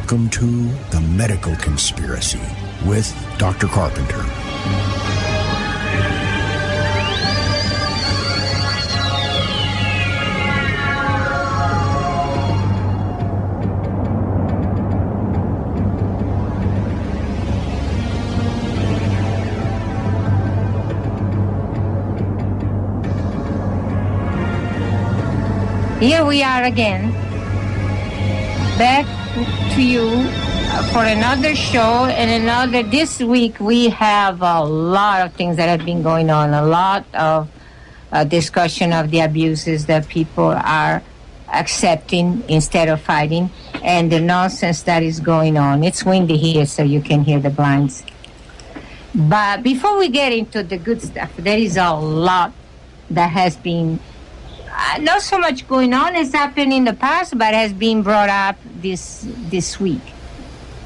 Welcome to The Medical Conspiracy with Dr. Carpenter. Here we are again, back to you for another show and this week we have a lot of things that have been going on, a lot of discussion of the abuses that people are accepting instead of fighting, and the nonsense that is going on. It's windy here, so you can hear the blinds. But before we get into the good stuff, there is a lot that has been not so much going on as happened in the past, but has been brought up this week.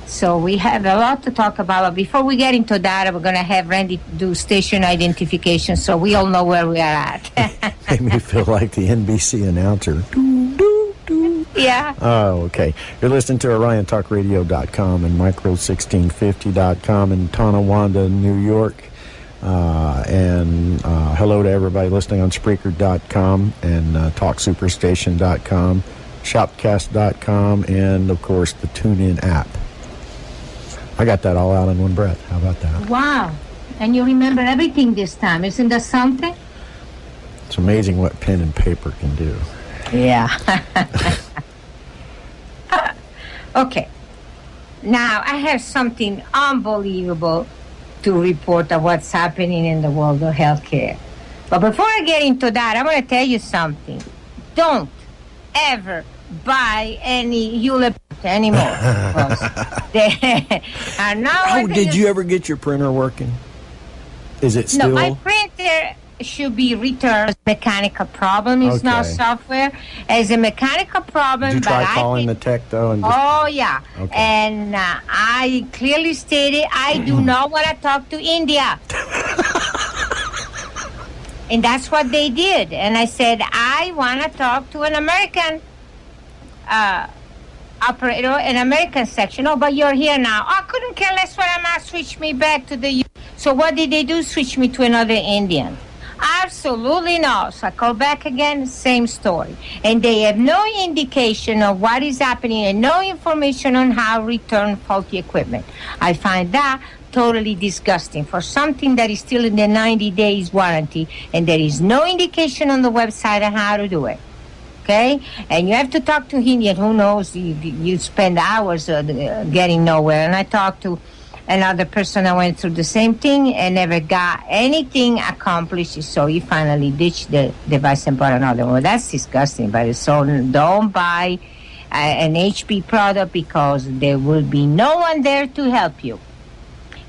So we have a lot to talk about. But before we get into that, we're going to have Randy do station identification so we all know where we are at. Made me feel like the NBC announcer. Yeah. Oh, okay. You're listening to OrionTalkRadio.com and Micro1650.com in Tonawanda, New York. And hello to everybody listening on Spreaker.com and TalkSuperstation.com, Shopcast.com, and, of course, the TuneIn app. I got that all out in one breath. How about that? Wow. And you remember everything this time. Isn't that something? It's amazing what pen and paper can do. Yeah. Okay. Now, I have something unbelievable to report of what's happening in the world of healthcare. But before I get into that, I want to tell you something. Don't ever buy any Hewlett anymore. They are now. Oh, did you ever get your printer working? Is it still? No, my printer should be returned. Mechanical problem is not software. As a mechanical problem. Did you try calling the tech though? And oh yeah, okay. And I clearly stated I do not want to talk to India. And that's what they did. And I said I want to talk to an American operator, an American section. Oh, but you're here now. I couldn't care less what I'm not. Switch me back to the U. So what did they do? Switch me to another Indian. Absolutely not. So I call back again, same story. And they have no indication of what is happening and no information on how to return faulty equipment. I find that totally disgusting for something that is still in the 90 days warranty, and there is no indication on the website on how to do it. Okay? And you have to talk to Indian. Who knows? You spend hours getting nowhere. And I talked to another person that went through the same thing and never got anything accomplished, so he finally ditched the device and bought another one. Well, that's disgusting, but so don't buy an HP product because there will be no one there to help you.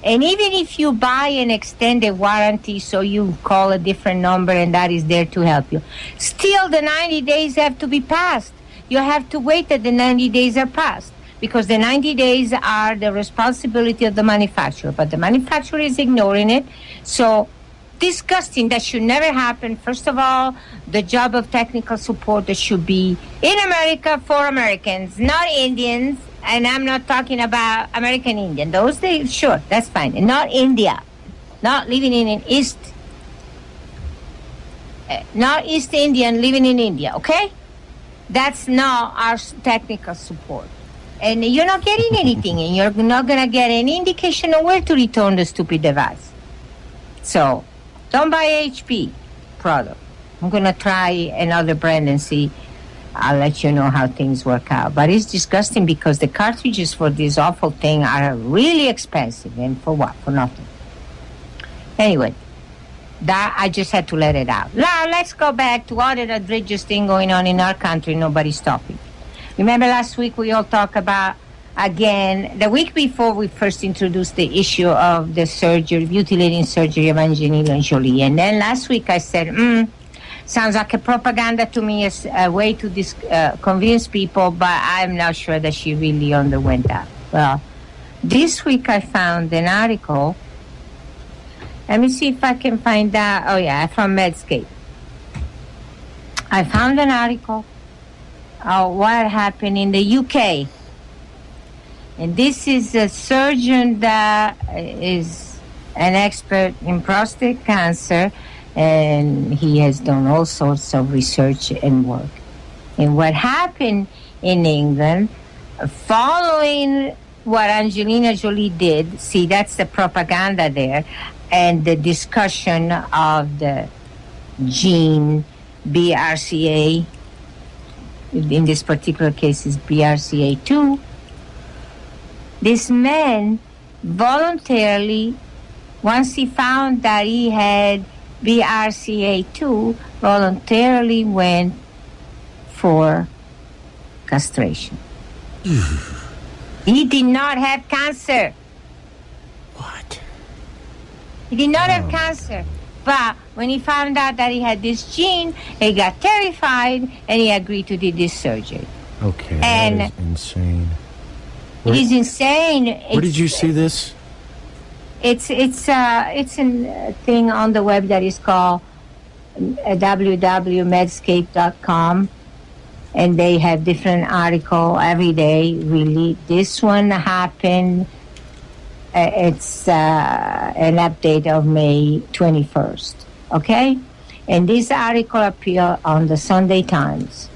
And even if you buy an extended warranty, so you call a different number and that is there to help you, still the 90 days have to be passed. You have to wait that the 90 days are passed, because the 90 days are the responsibility of the manufacturer, but the manufacturer is ignoring it. So disgusting. That should never happen. First of all, the job of technical support that should be in America for Americans, not Indians. And I'm not talking about American Indian. Those days, sure, that's fine. And not India. Not living in an East Indian living in India, okay? That's not our technical support. And you're not getting anything, and you're not going to get any indication of where to return the stupid device. So, don't buy HP product. I'm going to try another brand and see. I'll let you know how things work out. But it's disgusting because the cartridges for this awful thing are really expensive. And for what? For nothing. Anyway, that I just had to let it out. Now, let's go back to all the outrageous thing going on in our country. Nobody's stopping. Remember last week we all talked about, again, the week before we first introduced the issue of the surgery, mutilating surgery of Angelina Jolie. And then last week I said, sounds like a propaganda to me, as a way to convince people, but I'm not sure that she really underwent that. Well, this week I found an article. Let me see if I can find that. Oh, yeah, from Medscape. I found an article. What happened in the UK. And this is a surgeon that is an expert in prostate cancer, and he has done all sorts of research and work. And what happened in England, following what Angelina Jolie did, see, that's the propaganda there, and the discussion of the gene BRCA, in this particular case is BRCA2, this man voluntarily, once he found that he had BRCA2, voluntarily went for castration. He did not have cancer. What? He did not have cancer. But when he found out that he had this gene, he got terrified and he agreed to do this surgery. Okay, and that is insane. It is insane. Where did you see this? It's a thing on the web that is called www.medscape.com, and they have different articles every day. Really, this one happened. It's an update of May 21st. Okay, and this article appeared on the Sunday Times,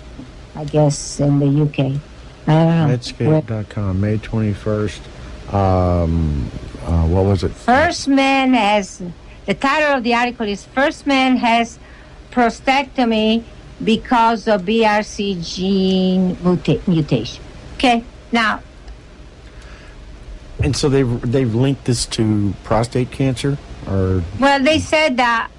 I guess, in the UK. I don't know. Medscape.com, May 21st. What was it? First man has, the title of the article is First Man Has Prostatectomy Because of BRC Gene Mutation. Okay, now. And so they've linked this to prostate cancer? Or? Well, they said that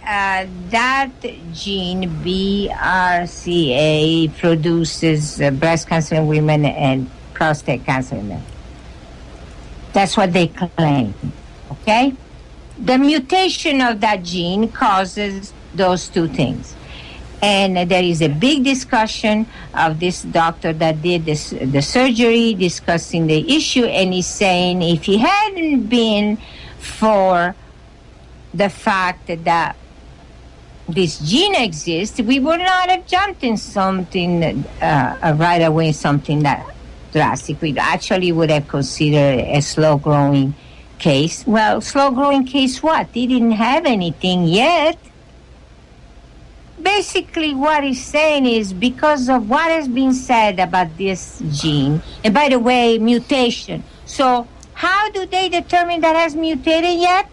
that gene BRCA produces breast cancer in women and prostate cancer in men. That's what they claim. Okay? The mutation of that gene causes those two things. And there is a big discussion of this doctor that did the surgery, discussing the issue, and he's saying if he hadn't been for the fact that this gene exists, we would not have jumped in something right away, something that drastic. We actually would have considered a slow-growing case. Well, slow-growing case what? He didn't have anything yet. Basically, what he's saying is because of what has been said about this gene, and by the way, mutation. So how do they determine that has mutated yet?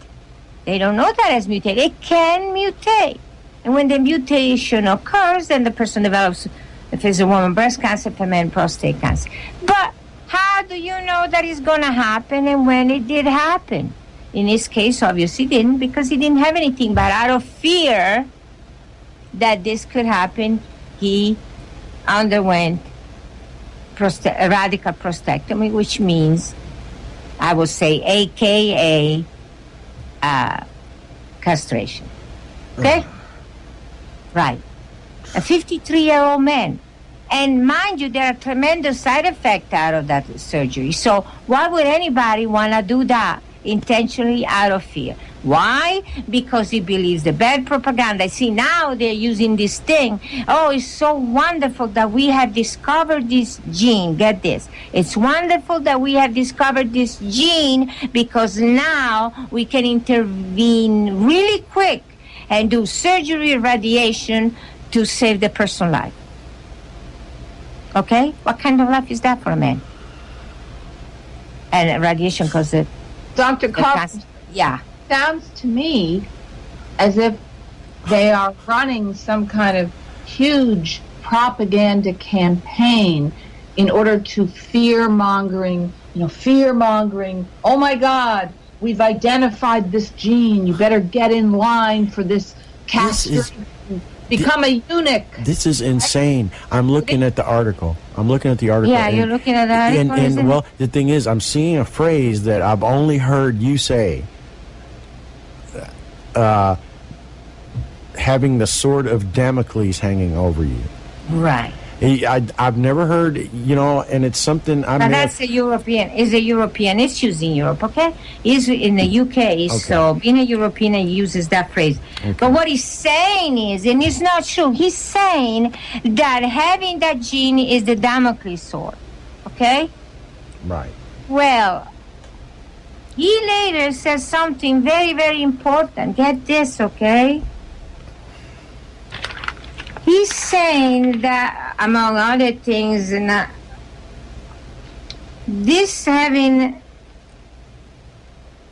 They don't know that has mutated. It can mutate. And when the mutation occurs, then the person develops, if it's a woman, breast cancer, if a man, prostate cancer. But how do you know that it's going to happen and when it did happen? In his case, obviously didn't, because he didn't have anything. But out of fear that this could happen, he underwent a radical prostatectomy, which means, I would say, AKA castration. Okay? Right. A 53-year-old man. And mind you, there are tremendous side effects out of that surgery. So why would anybody want to do that intentionally out of fear? Why? Because he believes the bad propaganda. See, now they're using this thing. Oh, it's so wonderful that we have discovered this gene. Get this. It's wonderful that we have discovered this gene because now we can intervene really quick and do surgery, radiation to save the person's life. Okay? What kind of life is that for a man? And radiation causes Dr. Carpenter. Yeah. Sounds to me as if they are running some kind of huge propaganda campaign in order to fear-mongering. Oh my God, we've identified this gene. You better get in line for this castration. Become a eunuch. This is insane. I'm looking at the article. Yeah, you're looking at the article. And well, the thing is, I'm seeing a phrase that I've only heard you say. Having the sword of Damocles hanging over you. Right. I've never heard, and it's something I mean. That's a European. It's a European. It's used in Europe, okay? It's in the UK, so being a European, he uses that phrase. Okay. But what he's saying is, and it's not true, he's saying that having that gene is the Damocles sword, okay? Right. Well, he later says something very, very important. Get this, okay? He's saying that, among other things, this having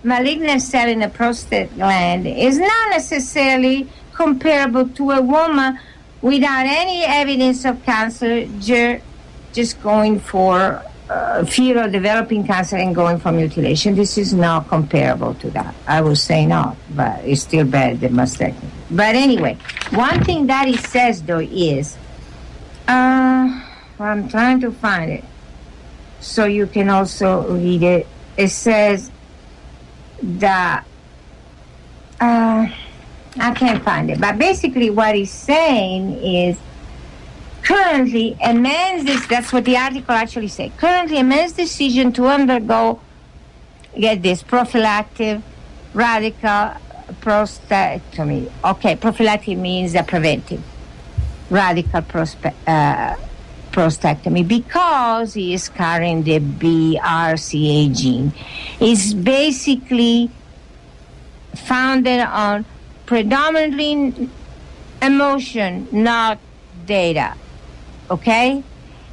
malignancy in the prostate gland is not necessarily comparable to a woman without any evidence of cancer, just going for fear of developing cancer and going for mutilation. This is not comparable to that. I would say not, but it's still better than mastectomy. But anyway, one thing that he says, though, is, I'm trying to find it so you can also read it. It says that, I can't find it, but basically what he's saying is, currently, a man's, that's what the article actually says, currently a man's decision to undergo, get this, prophylactic radical prostatectomy. Okay, prophylactic means a preventive radical prostatectomy, because he is carrying the BRCA gene, is basically founded on predominantly emotion, not data. Okay?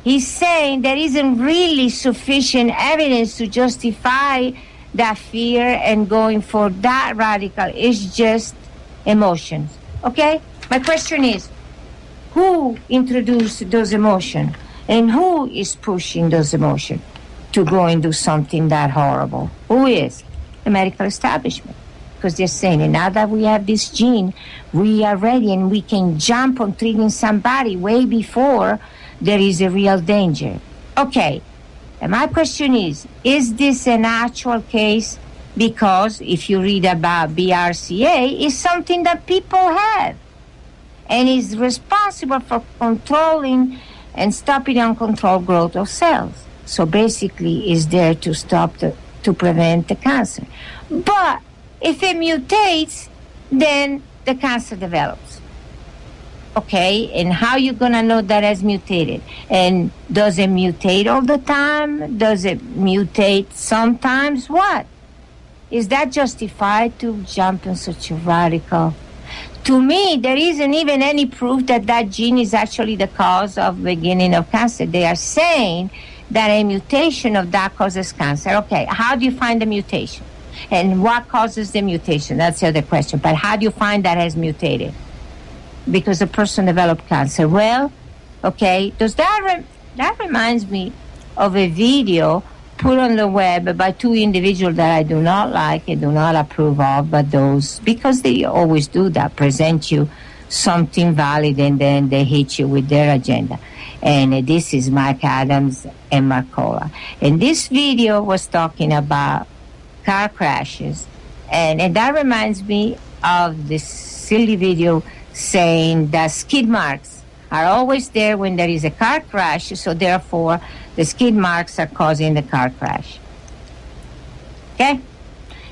He's saying there isn't really sufficient evidence to justify that fear and going for that radical. It's just emotions. Okay? My question is, who introduced those emotions? And who is pushing those emotions to go and do something that horrible? Who is? The medical establishment. Because they're saying, and now that we have this gene, we are ready and we can jump on treating somebody way before there is a real danger. Okay, and my question is this an actual case? Because if you read about BRCA, it's something that people have and is responsible for controlling and stopping uncontrolled growth of cells. So basically, it's there to stop to prevent the cancer. But if it mutates, then the cancer develops. Okay, and how you gonna know that has mutated? And does it mutate all the time? Does it mutate sometimes? What? Is that justified to jump in such a radical? To me, there isn't even any proof that that gene is actually the cause of beginning of cancer. They are saying that a mutation of that causes cancer. Okay, how do you find the mutation? And what causes the mutation? That's the other question. But how do you find that has mutated? Because a person developed cancer. Well, okay, does that reminds me of a video put on the web by two individuals that I do not like and do not approve of, but those, because they always do that, present you something valid and then they hit you with their agenda. And this is Mike Adams and Marcola. And this video was talking about car crashes. And that reminds me of this silly video saying that skid marks are always there when there is a car crash, so therefore the skid marks are causing the car crash. Okay?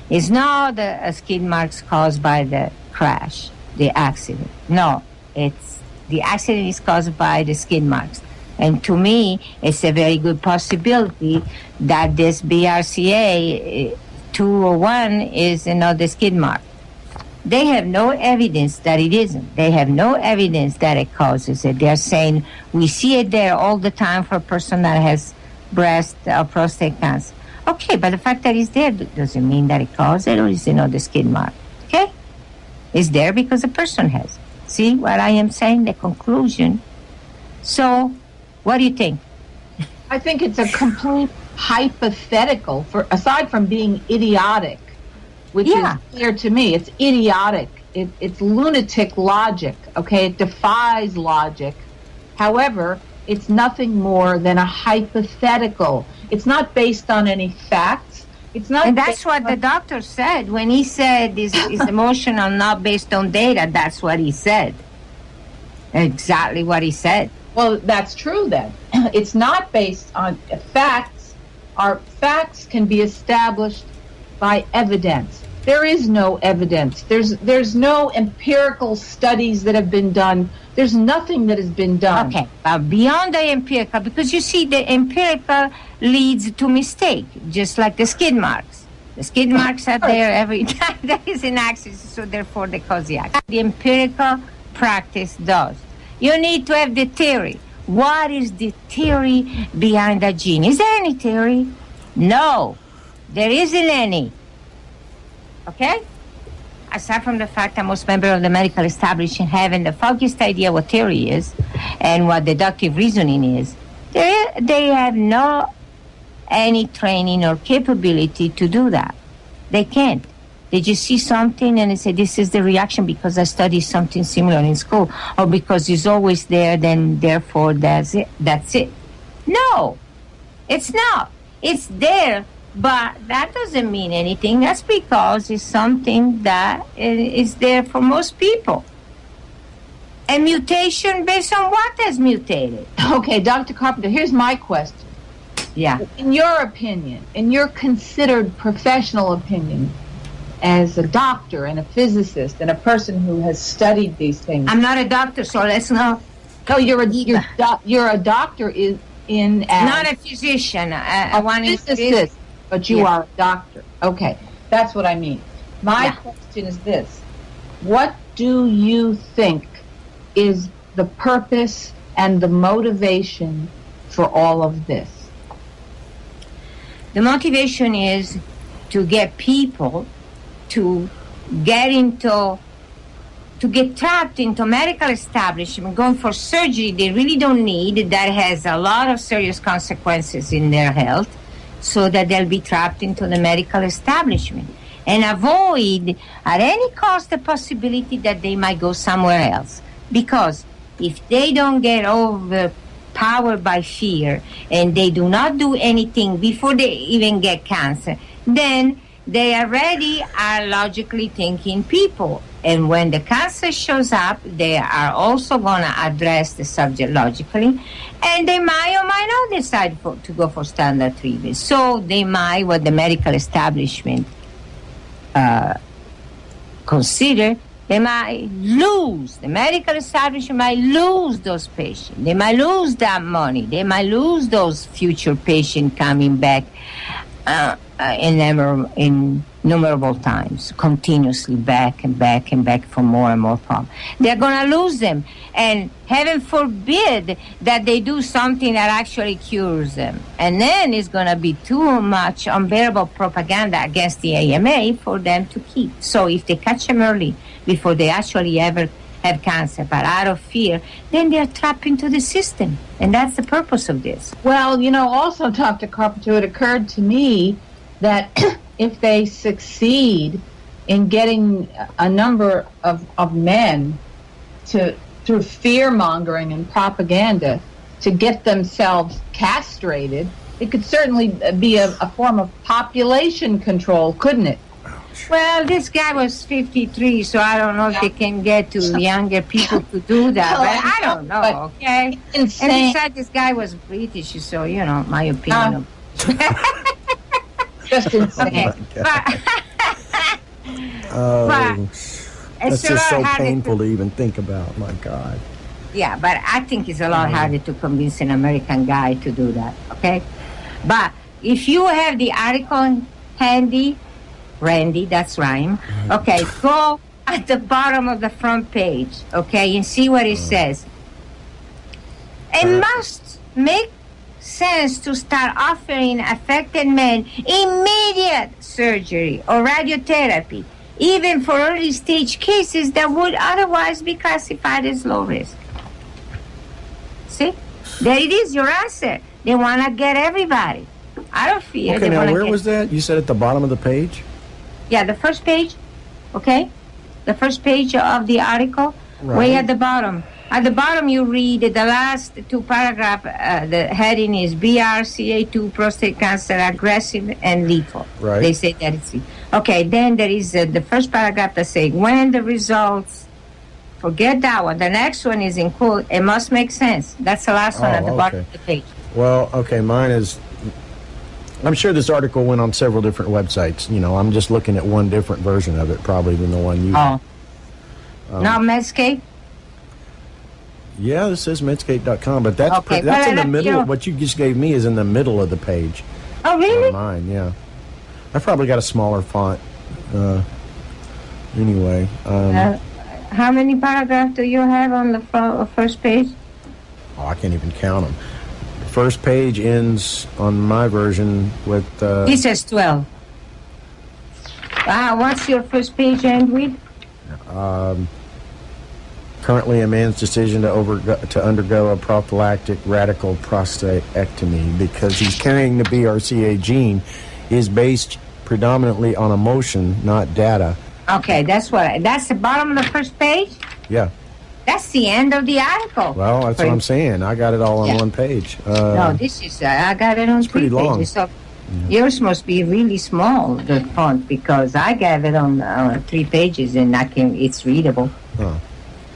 It's not the skid marks caused by the crash, the accident. No, it's the accident is caused by the skid marks. And to me, it's a very good possibility that this BRCA 201 is another skid mark. They have no evidence that it isn't. They have no evidence that it causes it. They're saying we see it there all the time for a person that has breast or prostate cancer. Okay, but the fact that it's there doesn't mean that it causes it or is another skid mark. Okay? It's there because the person has. See what I am saying? The conclusion. So, what do you think? I think it's a complete hypothetical, aside from being idiotic, which is clear to me. It's idiotic. It's lunatic logic, okay? It defies logic. However, it's nothing more than a hypothetical. It's not based on any facts. It's not. And that's what the doctor said. When he said this is emotional, not based on data, that's what he said. Exactly what he said. Well, that's true then. It's not based on facts. Our facts can be established by evidence. There is no evidence. There's no empirical studies that have been done. There's nothing that has been done. Okay, beyond the empirical, because you see, the empirical leads to mistake, just like the skid marks. The skid marks are there every time there is an accident, so therefore they cause the accident. The empirical practice does. You need to have the theory. What is the theory behind the gene? Is there any theory? No, there isn't any. Okay? Aside from the fact that most members of the medical establishment haven't the foggiest idea what theory is and what deductive reasoning is, they have no any training or capability to do that. They can't. They just see something and they say, this is the reaction because I studied something similar in school, or because it's always there, then therefore that's it. That's it. No, it's not. It's there, but that doesn't mean anything. That's because it's something that is there for most people. A mutation based on what has mutated? Okay, Dr. Carpenter, here's my question. Yeah. In your opinion, in your considered professional opinion, as a doctor and a physicist and a person who has studied these things. I'm not a doctor, so let's not. No, you're a doctor in not a physician. A physicist, but you are a doctor. Okay, that's what I mean. My question is this: what do you think is the purpose and the motivation for all of this? The motivation is to get people to get trapped into medical establishment, going for surgery they really don't need, that has a lot of serious consequences in their health, so that they'll be trapped into the medical establishment, and avoid at any cost the possibility that they might go somewhere else. Because if they don't get overpowered by fear and they do not do anything before they even get cancer, then they already are logically thinking people. And when the cancer shows up, they are also going to address the subject logically. And they might or might not decide to go for standard treatment. So they might, what the medical establishment consider, they might lose. The medical establishment might lose those patients. They might lose that money. They might lose those future patients coming back innumerable times, continuously back and back and back for more and more problems. They're going to lose them. And heaven forbid that they do something that actually cures them. And then it's going to be too much unbearable propaganda against the AMA for them to keep. So if they catch them early, before they actually ever have cancer, but out of fear, then they're trapped into the system. And that's the purpose of this. Well, also, Dr. Carpenter, it occurred to me that if they succeed in getting a number of men through fear-mongering and propaganda to get themselves castrated, it could certainly be a form of population control, couldn't it? Well, this guy was 53, so I don't know if they can get to younger people to do that, but I don't know, okay? Insane. And besides, this guy was British, so, my opinion. Just insane. Okay. That's just so painful to even think about, my God. Yeah, but I think it's a lot harder to convince an American guy to do that, okay? But if you have the article handy, Randy, that's rhyme. Okay, go at the bottom of the front page, okay, and see what it says. It must make sense to start offering affected men immediate surgery or radiotherapy, even for early stage cases that would otherwise be classified as low risk. See? There it is, your answer. They want to get everybody out of fear. Okay, now where was that? You said at the bottom of the page? Yeah, the first page, okay? The first page of the article, right. Way at the bottom. At the bottom, you read the last two paragraphs. The heading is BRCA2 prostate cancer, aggressive and lethal. Right. They say that it's okay. Then there is the first paragraph that says when the results. Forget that one. The next one is in quote. It must make sense. That's the last one at the bottom of the page. Well, okay, mine is I'm sure this article went on several different websites. You know, I'm just looking at one different version of it, probably than the one you. Oh. Now Medscape? Yeah, this says Medscape.com, but that's Okay, that's in the you middle. know- What you just gave me is in the middle of the page. Oh, really? On mine, yeah. I've probably got a smaller font. Anyway. How many paragraphs do you have on the first page? Oh, I can't even count them. The first page ends on my version with. This says 12. What's your first page end with? Currently, a man's decision to undergo a prophylactic radical prostatectomy because he's carrying the BRCA gene is based predominantly on emotion, not data. Okay, that's the bottom of the first page? Yeah. That's the end of the article. Well, that's what I'm saying. I got it all on one page. No, this is, I got it on three pretty long. pages. So yours must be really small, the font, because I got it on 3 pages and it's readable. Huh.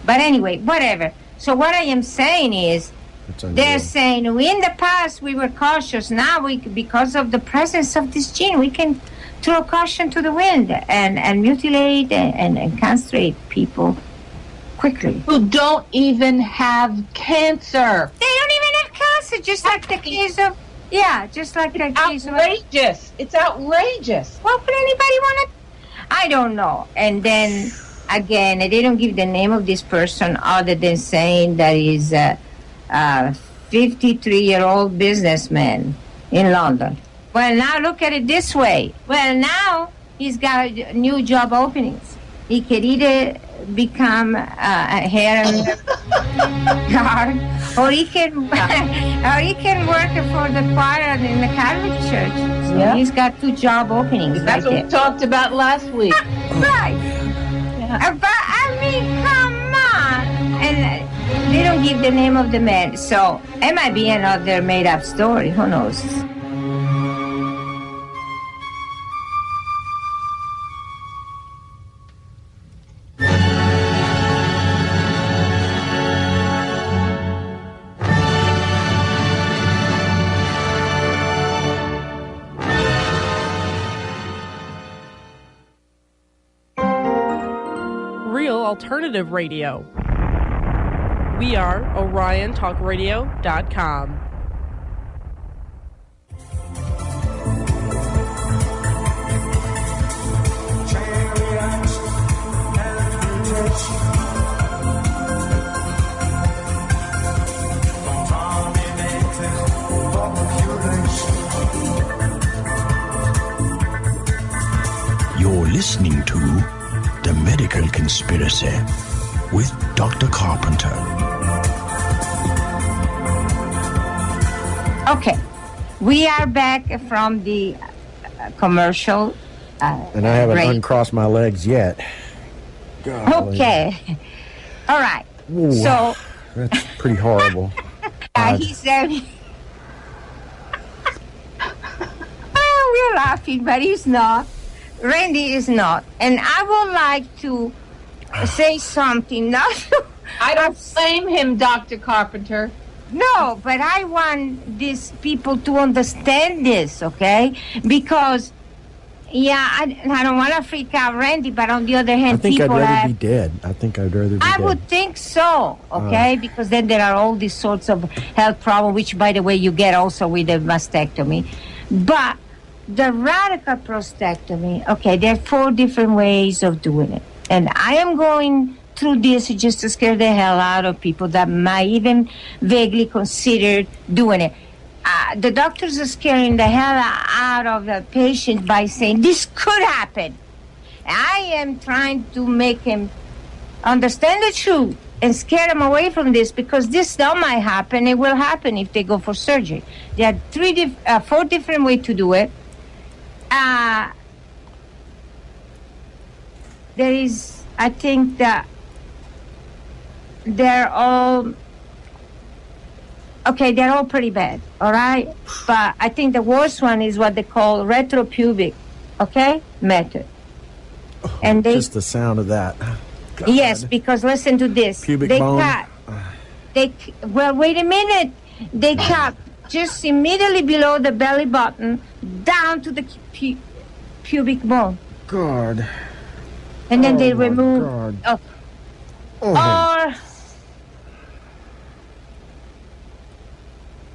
But anyway, whatever. So what I am saying is, they're saying in the past we were cautious. Now because of the presence of this gene, we can throw caution to the wind and mutilate and castrate people quickly. Who don't even have cancer. They don't even have cancer, just like the case of Outrageous. It's outrageous. What would anybody want to? I don't know. And then again, they don't give the name of this person other than saying that he's a 53-year-old businessman in London. Well, now look at it this way. Well, now he's got new job openings. He could either become a hair and guard, or he can work for the choir in the Catholic Church. So he's got 2 job openings. That's what we talked about last week. Right. But I mean, come on. And they don't give the name of the man, so it might be another made-up story. Who knows? Alternative radio. We are OrionTalkRadio.com. You're listening to The Medical Conspiracy with Dr. Carpenter. Okay, we are back from the commercial. And I haven't uncrossed my legs yet. Golly. Okay, all right. Ooh, so that's pretty horrible. He said, we're laughing, but he's not. Randy is not. And I would like to say something. Now, I don't blame him, Dr. Carpenter. No, but I want these people to understand this, okay? Because, I don't want to freak out Randy, but on the other hand, I think people I'd rather be dead. I think I'd rather be dead. I would think so, okay? Because then there are all these sorts of health problems, which, by the way, you get also with the mastectomy. But the radical prostatectomy, okay, there are 4 different ways of doing it. And I am going through this just to scare the hell out of people that might even vaguely consider doing it. The doctors are scaring the hell out of the patient by saying, this could happen. I am trying to make him understand the truth and scare them away from this, because this still might happen. It will happen if they go for surgery. There are 4 different ways to do it. There is, I think that they're all pretty bad, all right? But I think the worst one is what they call retropubic, method. And they, just the sound of that. God. Yes, because listen to this. Pubic they bone. cut. Well, wait a minute. They cut just immediately below the belly button, down to the pubic bone. God. And then they my remove. God. Or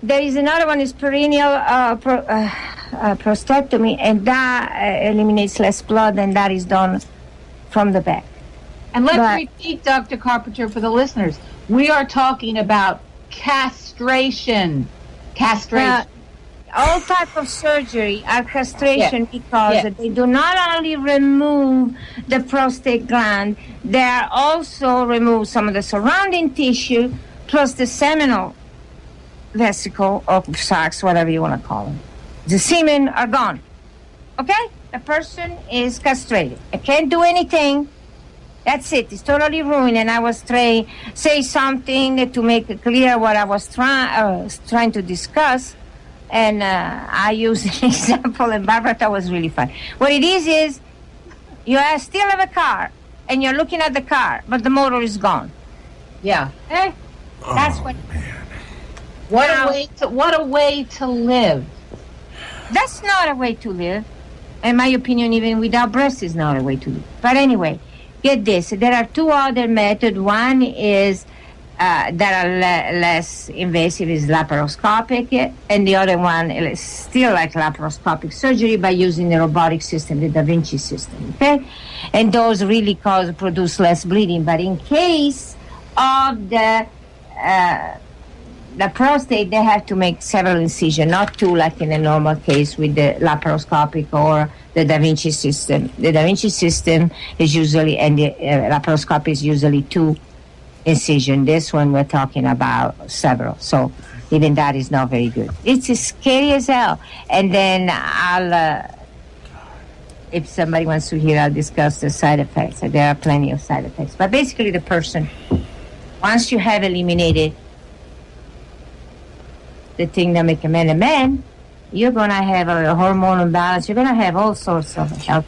there is another one, is perineal prostatectomy, and that eliminates less blood, and that is done from the back. And let's repeat, Dr. Carpenter, for the listeners. We are talking about castration. All type of surgery are castration because they do not only remove the prostate gland, they also remove some of the surrounding tissue plus the seminal vesicle or sacs, whatever you want to call them. The semen are gone. Okay? The person is castrated. I can't do anything. That's it. It's totally ruined. And I was say something to make it clear what I was trying to discuss. And I used an example, and Barbara thought was really fun. What it is you still have a car, and you're looking at the car, but the motor is gone. Yeah. Okay? That's what. Man. What a way to live. That's not a way to live. In my opinion, even without breasts is not a way to live. But anyway, get this. There are two other methods. One is that are less invasive, is laparoscopic, and the other one is still like laparoscopic surgery by using the robotic system, the Da Vinci system, okay? And those really produce less bleeding. But in case of the prostate, they have to make several incisions, not two like in a normal case with the laparoscopic or the Da Vinci system. The Da Vinci system is usually, and the laparoscopic is usually two incision. This one we're talking about several. So even that is not very good. It's as scary as hell. And then I'll, if somebody wants to hear, I'll discuss the side effects. There are plenty of side effects. But basically the person, once you have eliminated the thing that makes a man, you're going to have a hormone imbalance. You're going to have all sorts of health.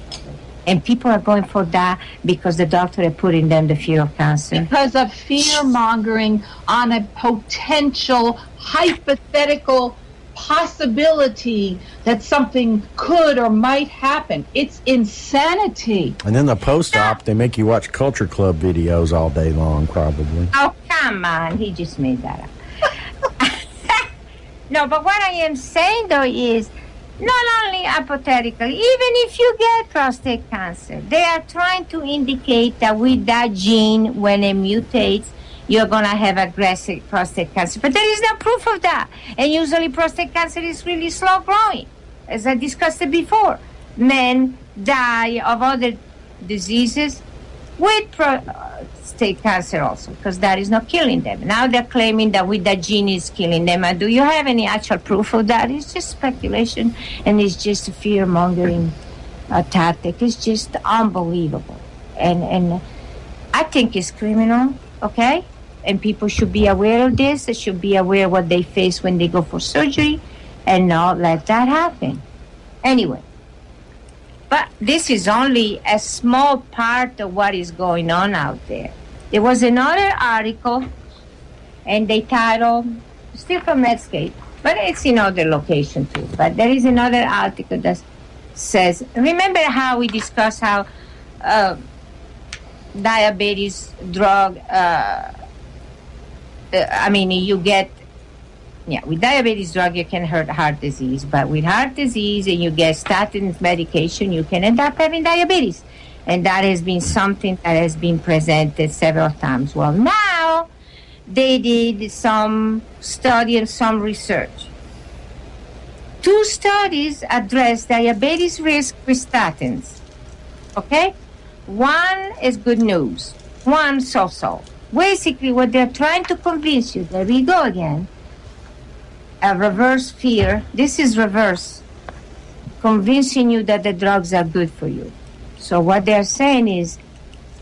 And people are going for that because the doctor is putting them the fear of cancer. Because of fear-mongering on a potential, hypothetical possibility that something could or might happen. It's insanity. And then the post-op, they make you watch Culture Club videos all day long, probably. Oh, come on. He just made that up. No, but what I am saying, though, is not only hypothetically, even if you get prostate cancer, they are trying to indicate that with that gene, when it mutates, you're going to have aggressive prostate cancer. But there is no proof of that. And usually prostate cancer is really slow growing. As I discussed it before, men die of other diseases with prostate cancer also, because that is not killing them. Now they're claiming that with that gene is killing them. And do you have any actual proof of that? It's just speculation, and it's just a fear-mongering tactic. It's just unbelievable. And I think it's criminal, okay? And people should be aware of this. They should be aware of what they face when they go for surgery and not let that happen. Anyway. But this is only a small part of what is going on out there. There was another article, and they titled, still from Netscape, but it's in other location too. But there is another article that says, remember how we discussed how diabetes drug, with diabetes drug, you can hurt heart disease. But with heart disease and you get statin medication, you can end up having diabetes. And that has been something that has been presented several times. Well, now they did some study and some research. 2 studies address diabetes risk with statins. Okay? One is good news. One so-so. Basically, what they're trying to convince you, there we go again, a reverse fear. This is reverse, convincing you that the drugs are good for you. So what they're saying is,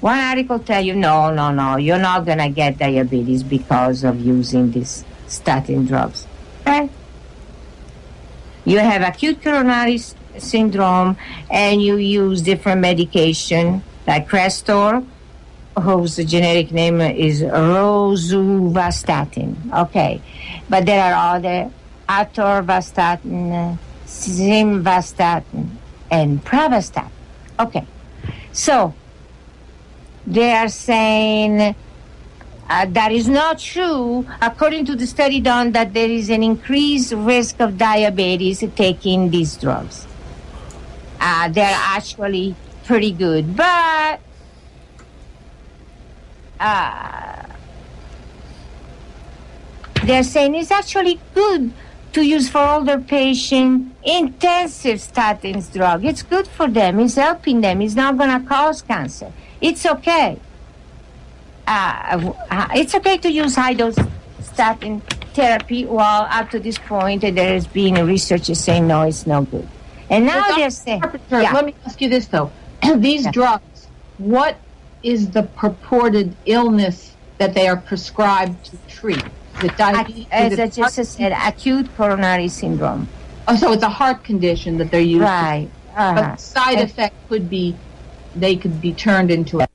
one article tell you, no, you're not going to get diabetes because of using these statin drugs. Okay? You have acute coronary syndrome, and you use different medication, like Crestor, whose generic name is rosuvastatin. Okay. But there are other atorvastatin, simvastatin, and pravastatin. Okay, so they are saying that is not true, according to the study done, that there is an increased risk of diabetes taking these drugs. They're actually pretty good, but they're saying it's actually good to use for older patients intensive statins drug. It's good for them. It's helping them. It's not going to cause cancer. It's okay. It's okay to use high-dose statin therapy. Well, up to this point, there has been research saying no, it's no good. And now they're saying... Let me ask you this, though. These drugs, what is the purported illness that they are prescribed to treat? The diabetes? As I just said, acute coronary syndrome. Oh, so it's a heart condition that they're using. Right. But the side effect could be, they could be turned into a...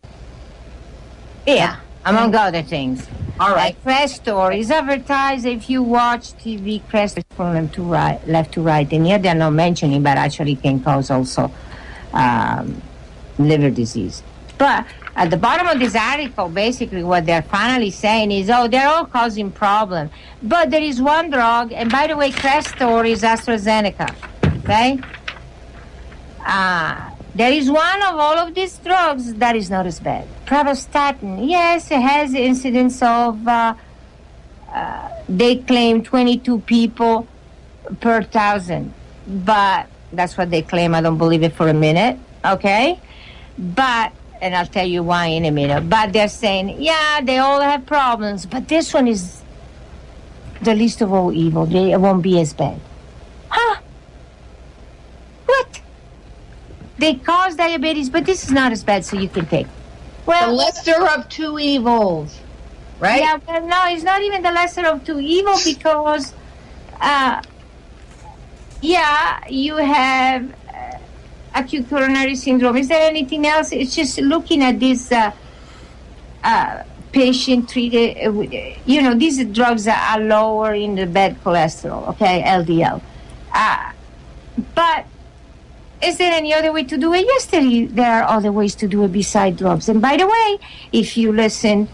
Yeah, among other things. All right. Like Crestor is advertised. If you watch TV, Crestor from left to right, and here they're not mentioning, but actually can cause also liver disease. But at the bottom of this article, basically what they're finally saying is, they're all causing problems. But there is one drug, and by the way, Crestor is AstraZeneca, okay? There is one of all of these drugs that is not as bad. Pravastatin, yes, it has incidence of, they claim 22 people per 1,000. But that's what they claim. I don't believe it for a minute, okay? But, and I'll tell you why in a minute. But they're saying, yeah, they all have problems, but this one is the least of all evil. It won't be as bad. Huh? What? They cause diabetes, but this is not as bad, so you can take. Well, the lesser of two evils, right? Yeah, but no, it's not even the lesser of two evils because, you have acute coronary syndrome. Is there anything else? It's just looking at this patient treated, these drugs are lower in the bad cholesterol, okay, LDL. But is there any other way to do it? Yes, there are other ways to do it besides drugs. And by the way, if you listen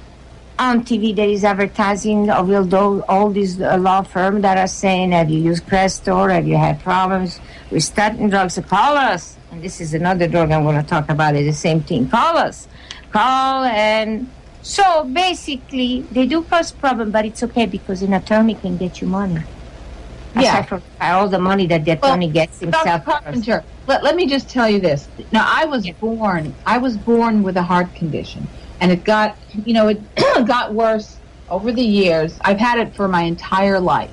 on TV, there is advertising of all these law firms that are saying, have you used Crestor? Have you had problems with statin drugs? Call us. And this is another drug I'm going to talk about. It's the same thing. Call us. Call. And so basically, they do cause problem, but it's okay because an attorney can get you money. Yeah. Aside from all the money that the attorney gets himself. Dr. Carpenter, let me just tell you this. Now, I was born with a heart condition, and it got, it got worse over the years. I've had it for my entire life.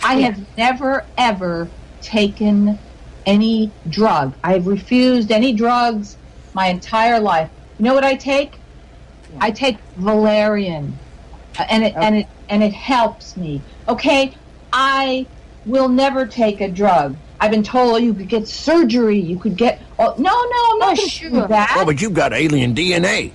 I have never, ever taken any drug. I've refused any drugs my entire life. You know what I take? Yeah. I take valerian, and it helps me. Okay, I will never take a drug. I've been told you could get surgery. You could get. Oh, no, I'm not sure that. Well, but you've got alien DNA.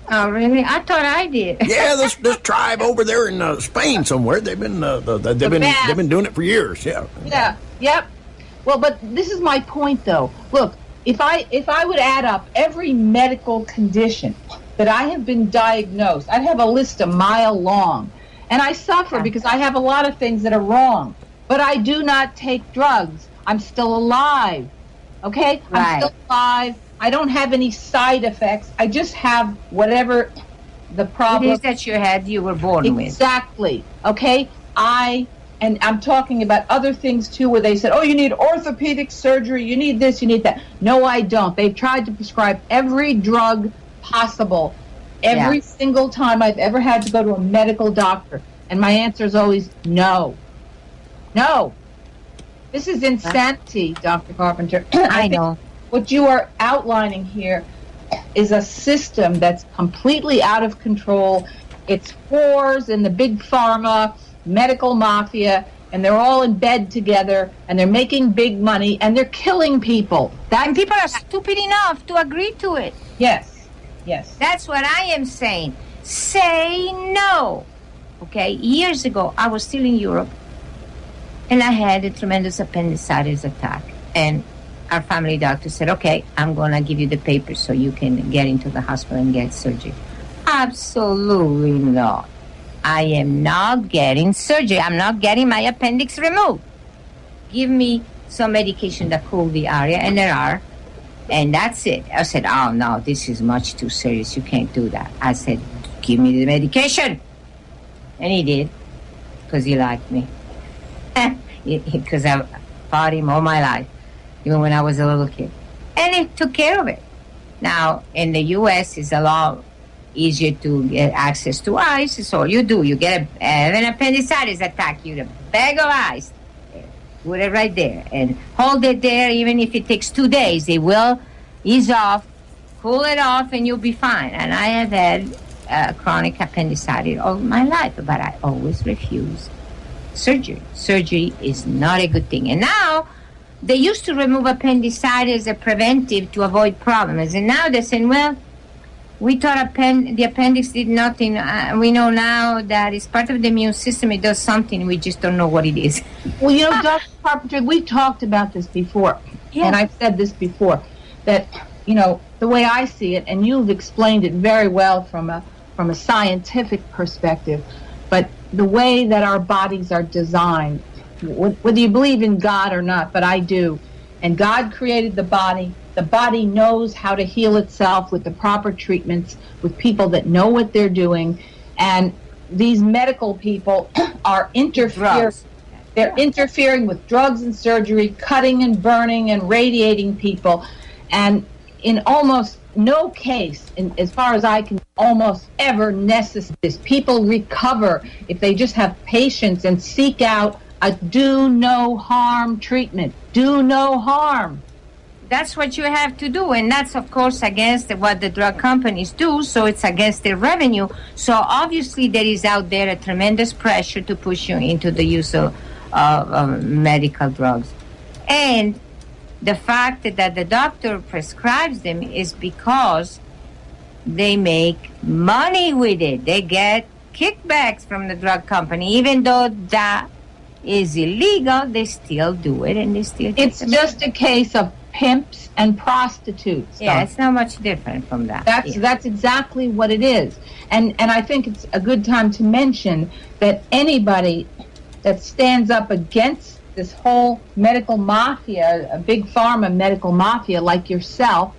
Oh, really? I thought I did. Yeah, this tribe over there in Spain somewhere. They've been doing it for years. Yeah. Yeah. Yep. Well, but this is my point, though. Look, if I would add up every medical condition that I have been diagnosed, I'd have a list a mile long. And I suffer because I have a lot of things that are wrong. But I do not take drugs. I'm still alive. Okay? Right. I'm still alive. I don't have any side effects. I just have whatever the problem it is that you were born with. Exactly. Okay? And I'm talking about other things too where they said, you need orthopedic surgery, you need this, you need that. No, I don't. They've tried to prescribe every drug possible. Every single time I've ever had to go to a medical doctor. And my answer is always no. No. This is insanity, Dr. Carpenter. I know. What you are outlining here is a system that's completely out of control. It's whores and the big pharma, medical mafia, and they're all in bed together, and they're making big money, and they're killing people. And people are stupid enough to agree to it. Yes. That's what I am saying. Say no. Okay, years ago, I was still in Europe, and I had a tremendous appendicitis attack. And our family doctor said, okay, I'm going to give you the papers so you can get into the hospital and get surgery. Absolutely not. I am not getting surgery. I'm not getting my appendix removed. Give me some medication that cool the area, and there are. And that's it. I said, oh, no, this is much too serious. You can't do that. I said, give me the medication. And he did, because he liked me. Because I fought him all my life, even when I was a little kid. And he took care of it. Now, in the U.S., it's a lot easier to get access to ice. It's all you do. You get an appendicitis attack, you get a bag of ice. Put it right there and hold it there. Even if it takes 2 days, it will ease off, cool it off, and you'll be fine. And I have had chronic appendicitis all my life, but I always refuse surgery. Surgery is not a good thing. And now they used to remove appendicitis as a preventive to avoid problems. And now they're saying, well, we thought the appendix did nothing. We know now that it's part of the immune system. It does something. We just don't know what it is. Well, you know, Dr. Carpenter, we've talked about this before. Yes. And I've said this before, that, you know, the way I see it, and you've explained it very well from a scientific perspective, but the way that our bodies are designed, whether you believe in God or not, but I do, and God created the body. The body knows how to heal itself with the proper treatments, with people that know what they're doing. And these medical people are interfering. They're interfering with drugs and surgery, cutting and burning and radiating people. And in almost no case, as far as I can, almost ever necessary, people recover if they just have patience and seek out a do no harm treatment. Do no harm. That's what you have to do, and that's, of course, against what the drug companies do, so it's against their revenue. So obviously there is out there a tremendous pressure to push you into the use of medical drugs. And the fact that the doctor prescribes them is because they make money with it. They get kickbacks from the drug company. Even though that is illegal, they still do it, and they still get It's just a case of pimps and prostitutes. Yeah, it's not much different from that. That's exactly what it is. And I think it's a good time to mention that anybody that stands up against this whole medical mafia, a big pharma medical mafia like yourself,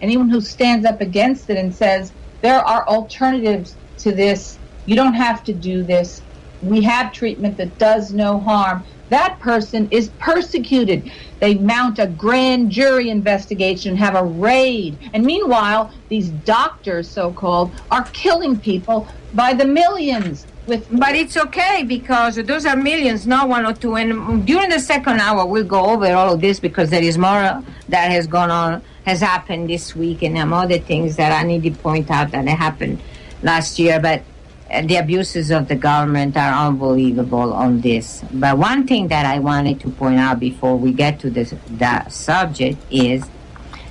anyone who stands up against it and says, there are alternatives to this, you don't have to do this, we have treatment that does no harm, that person is persecuted. They mount a grand jury investigation, have a raid. And meanwhile, these doctors, so-called, are killing people by the millions. But it's okay, because those are millions, not one or two. And during the second hour, we'll go over all of this, because there is more that has happened this week, and some other things that I need to point out that happened last year. But the abuses of the government are unbelievable on this. But one thing that I wanted to point out before we get to that subject is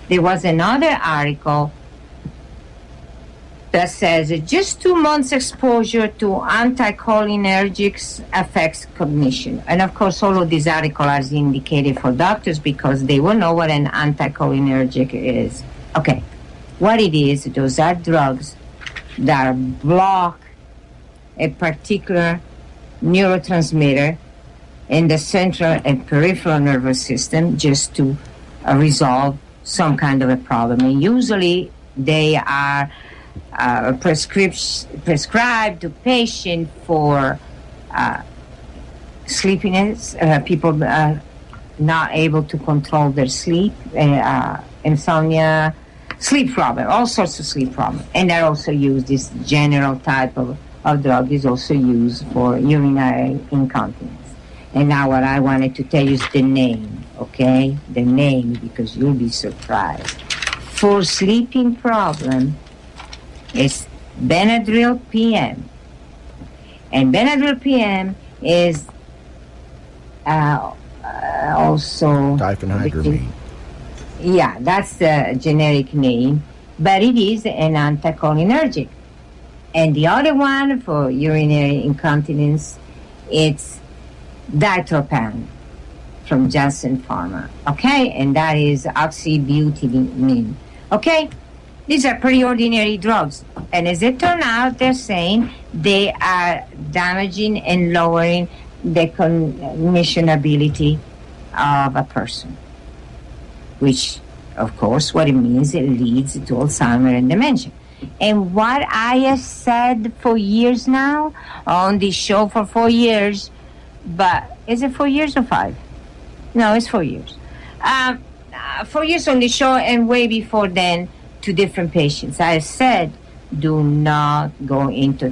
there was another article that says just 2 months exposure to anticholinergics affects cognition. And of course, all of these articles are indicated for doctors because they will know what an anticholinergic is. Okay, what it is, those are drugs that block a particular neurotransmitter in the central and peripheral nervous system just to resolve some kind of a problem. And usually they are prescribed to patients for sleepiness, people not able to control their sleep, insomnia, sleep problem, all sorts of sleep problems. And they're also used, this general type of drug is also used for urinary incontinence. And now what I wanted to tell you is the name, okay? The name, because you'll be surprised. For sleeping problem, it's Benadryl PM. And Benadryl PM is also... diphenhydramine. Yeah, that's the generic name. But it is an anticholinergic. And the other one for urinary incontinence, it's ditropan from Janssen Pharma, okay? And that is oxybutylene, okay? These are pretty ordinary drugs. And as it turned out, they're saying they are damaging and lowering the cognition ability of a person, which, of course, what it means, it leads to Alzheimer's and dementia. And what I have said for years now, on this show for 4 years, but is it 4 years or 5? No, it's 4 years. 4 years on the show and way before then to different patients. I have said, do not go into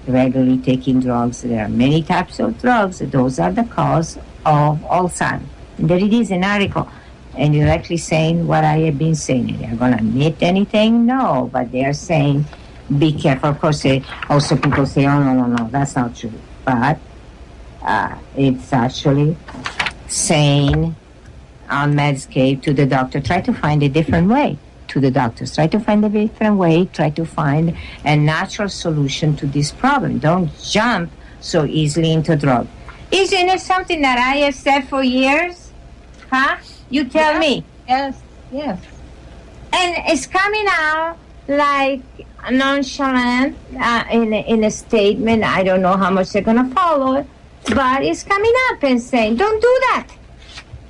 regularly taking drugs. There are many types of drugs. Those are the cause of Alzheimer's. And there it is, an article. And you're actually saying what I have been saying. They're going to admit anything? No, but they're saying, be careful. Of course, also people say, oh, no, that's not true. But it's actually saying on Medscape to the doctor, try to find a different way. To the doctors, try to find a different way, try to find a natural solution to this problem. Don't jump so easily into drug. Isn't it something that I have said for years? Huh? You tell me. Yes. And it's coming out like nonchalant in a statement. I don't know how much they're going to follow it, but it's coming up and saying, don't do that.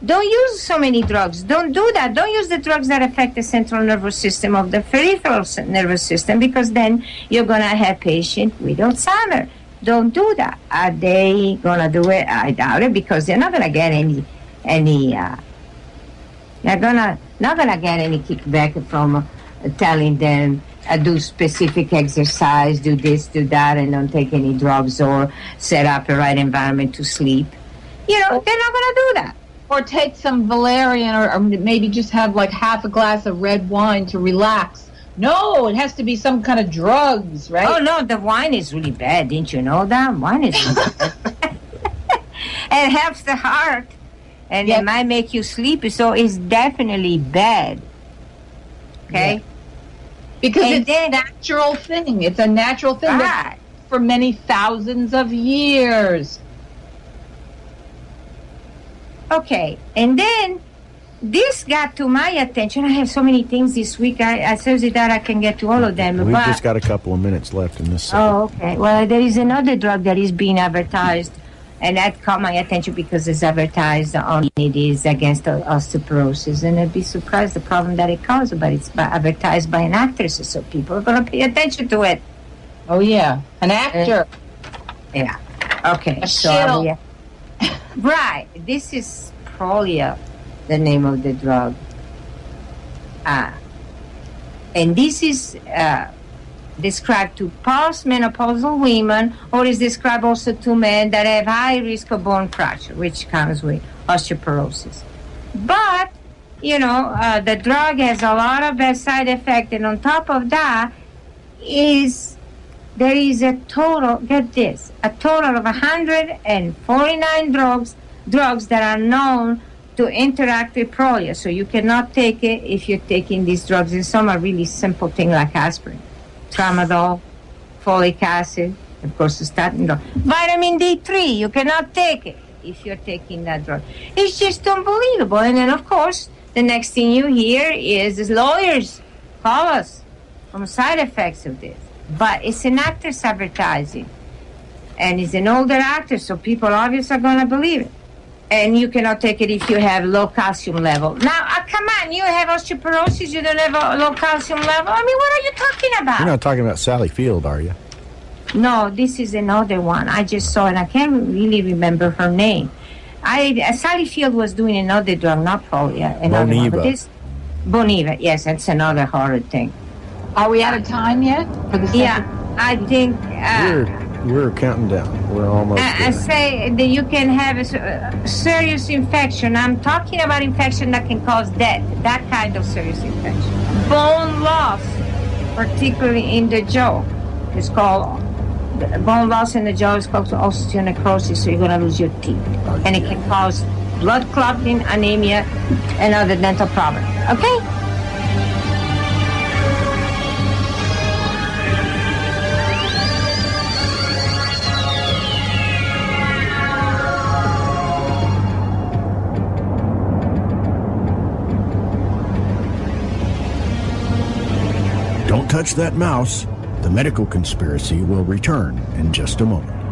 Don't use so many drugs. Don't do that. Don't use the drugs that affect the central nervous system of the peripheral nervous system, because then you're going to have patients with Alzheimer's. Don't do that. Are they going to do it? I doubt it, because they're not going to get any they're not gonna get any kickback from telling them do specific exercise, do this, do that, and don't take any drugs or set up a right environment to sleep. You know, they're not gonna do that. Or take some valerian, or maybe just have like half a glass of red wine to relax. No, it has to be some kind of drugs, right? Oh no, the wine is really bad. Didn't you know that? Wine is really bad. It helps the heart. And it might make you sleepy, so it's definitely bad. Okay? Yeah. Because it's a natural thing. It's a natural thing that for many thousands of years. Okay, and then this got to my attention. I have so many things this week. I said that I can get to all of them. We've just got a couple of minutes left in this segment. Oh, okay. Well, there is another drug that is being advertised. And that caught my attention because it's advertised on it is against osteoporosis. And I'd be surprised the problem that it causes, but it's advertised by an actress, so people are going to pay attention to it. Oh, yeah. An actor. Yeah. Okay. Right. This is Prolia, the name of the drug. And this is described to postmenopausal women, or is described also to men that have high risk of bone fracture, which comes with osteoporosis. But, you know, the drug has a lot of bad side effects, and on top of that there is a total, get this, a total of 149 drugs that are known to interact with Prolia. So you cannot take it if you're taking these drugs, and some are really simple things like aspirin. Tramadol, folic acid, of course, the statin drug. Vitamin D3, you cannot take it if you're taking that drug. It's just unbelievable. And then, of course, the next thing you hear is lawyers call us from side effects of this. But it's an actor's advertising. And it's an older actor, so people obviously are going to believe it. And you cannot take it if you have low calcium level. Now, come on, you have osteoporosis, you don't have a low calcium level? I mean, what are you talking about? You're not talking about Sally Field, are you? No, this is another one. I just saw it. I can't really remember her name. Sally Field was doing another drug, not Prolia. Another one. But this, Boniva, yes, that's another horrid thing. Are we out of time yet? For the I think... We're counting down. We're almost there. I say that you can have a serious infection. I'm talking about infection that can cause death. That kind of serious infection. Bone loss, particularly in the jaw, is called... Bone loss in the jaw is called osteonecrosis, so you're going to lose your teeth. And it can cause blood clotting, anemia, and other dental problems. Okay? touch that mouse. The medical conspiracy will return in just a moment.